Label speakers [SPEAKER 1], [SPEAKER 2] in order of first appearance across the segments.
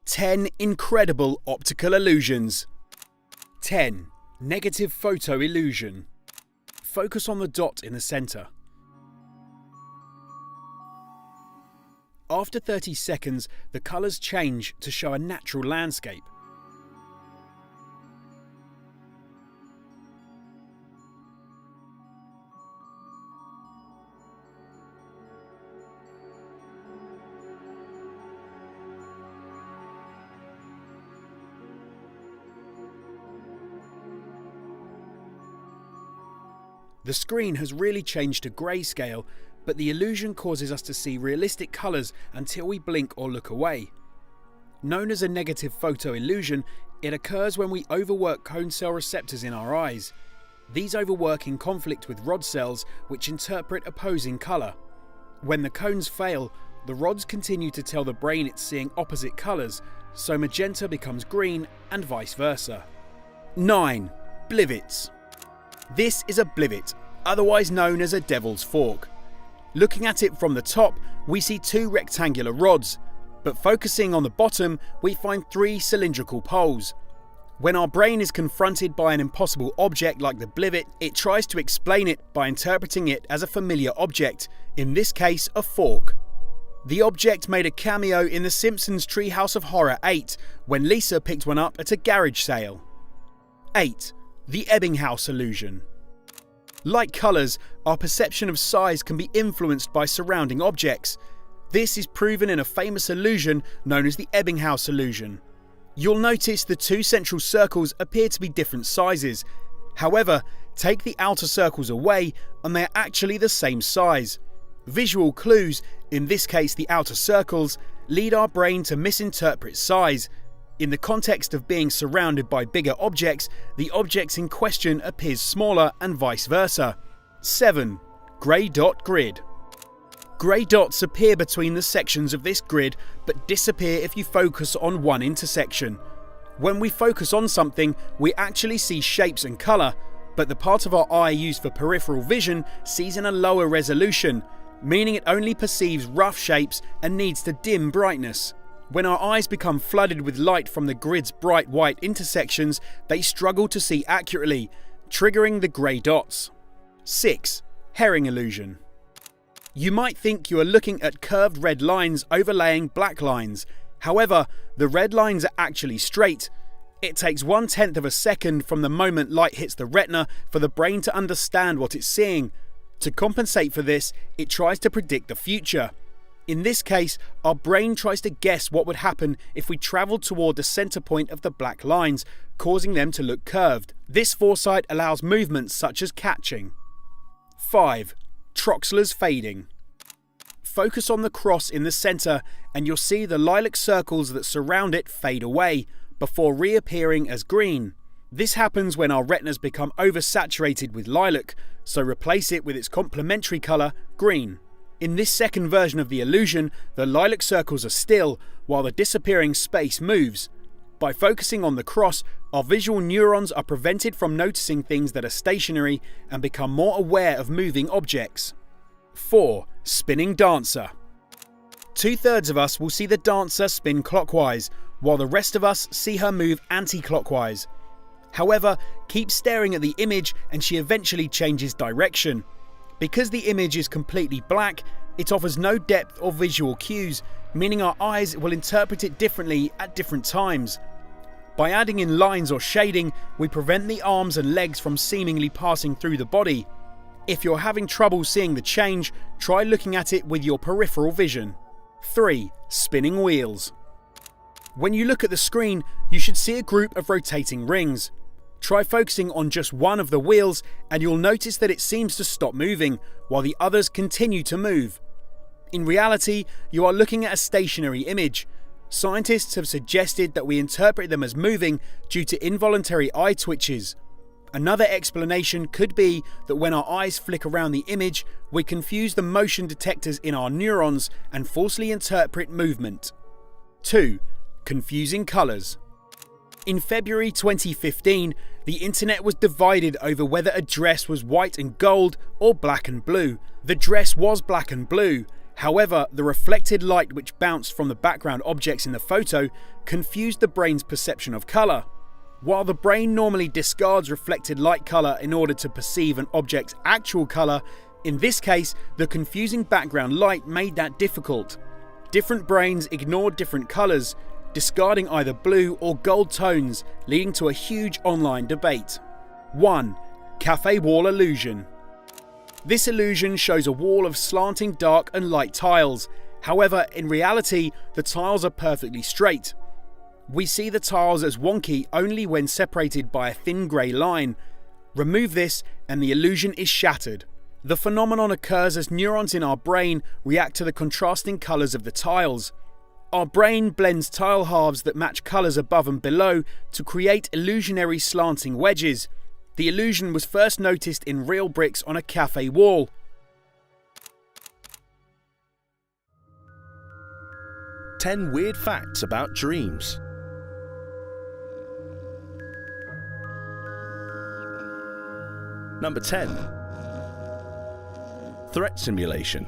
[SPEAKER 1] 10 incredible optical illusions. 10. Negative photo illusion. Focus on the dot in the centre. After 30 seconds, the colours change to show a natural landscape. The screen has really changed to grayscale, but the illusion causes us to see realistic colours until we blink or look away. Known as a negative photo illusion, it occurs when we overwork cone cell receptors in our eyes. These overwork in conflict with rod cells, which interpret opposing colour. When the cones fail, the rods continue to tell the brain it's seeing opposite colours, so magenta becomes green and vice versa. 9. Blivets. This is a blivet, otherwise known as a devil's fork. Looking at it from the top, we see 2 rectangular rods, but focusing on the bottom, we find 3 cylindrical poles. When our brain is confronted by an impossible object like the blivet, it tries to explain it by interpreting it as a familiar object, in this case a fork. The object made a cameo in The Simpsons Treehouse of Horror 8, when Lisa picked one up at a garage sale. 8. The Ebbinghaus illusion. Like colours, our perception of size can be influenced by surrounding objects. This is proven in a famous illusion known as the Ebbinghaus illusion. You'll notice the 2 central circles appear to be different sizes. However, take the outer circles away and they are actually the same size. Visual clues, in this case the outer circles, lead our brain to misinterpret size. In the context of being surrounded by bigger objects, the objects in question appears smaller and vice versa. 7. Grey dot grid. Grey dots appear between the sections of this grid but disappear if you focus on one intersection. When we focus on something, we actually see shapes and colour, but the part of our eye used for peripheral vision sees in a lower resolution, meaning it only perceives rough shapes and needs to dim brightness. When our eyes become flooded with light from the grid's bright white intersections, they struggle to see accurately, triggering the grey dots. 6. Herring illusion. You might think you are looking at curved red lines overlaying black lines. However, the red lines are actually straight. It takes 1/10 of a second from the moment light hits the retina for the brain to understand what it's seeing. To compensate for this, it tries to predict the future. In this case, our brain tries to guess what would happen if we travelled toward the centre point of the black lines, causing them to look curved. This foresight allows movements such as catching. 5. Troxler's fading. Focus on the cross in the centre and you'll see the lilac circles that surround it fade away, before reappearing as green. This happens when our retinas become oversaturated with lilac, so replace it with its complementary colour, green. In this second version of the illusion, the lilac circles are still, while the disappearing space moves. By focusing on the cross, our visual neurons are prevented from noticing things that are stationary and become more aware of moving objects. 4. Spinning dancer. 2/3 of us will see the dancer spin clockwise, while the rest of us see her move anti-clockwise. However, keep staring at the image and she eventually changes direction. Because the image is completely black, it offers no depth or visual cues, meaning our eyes will interpret it differently at different times. By adding in lines or shading, we prevent the arms and legs from seemingly passing through the body. If you're having trouble seeing the change, try looking at it with your peripheral vision. 3. Spinning wheels. When you look at the screen, you should see a group of rotating rings. Try focusing on just one of the wheels and you'll notice that it seems to stop moving, while the others continue to move. In reality, you are looking at a stationary image. Scientists have suggested that we interpret them as moving due to involuntary eye twitches. Another explanation could be that when our eyes flick around the image, we confuse the motion detectors in our neurons and falsely interpret movement. 2. Confusing colours. In February 2015, the internet was divided over whether a dress was white and gold or black and blue. The dress was black and blue. However, the reflected light which bounced from the background objects in the photo confused the brain's perception of colour. While the brain normally discards reflected light colour in order to perceive an object's actual colour, in this case, the confusing background light made that difficult. Different brains ignored different colours, discarding either blue or gold tones, leading to a huge online debate. 1. Cafe wall illusion. This illusion shows a wall of slanting dark and light tiles. However, in reality, the tiles are perfectly straight. We see the tiles as wonky only when separated by a thin grey line. Remove this and the illusion is shattered. The phenomenon occurs as neurons in our brain react to the contrasting colours of the tiles. Our brain blends tile halves that match colours above and below to create illusionary slanting wedges. The illusion was first noticed in real bricks on a cafe wall.
[SPEAKER 2] "10 weird facts about dreams." Number 10. Threat simulation.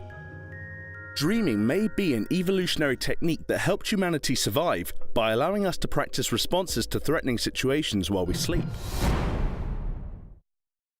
[SPEAKER 2] Dreaming may be an evolutionary technique that helped humanity survive by allowing us to practice responses to threatening situations while we sleep.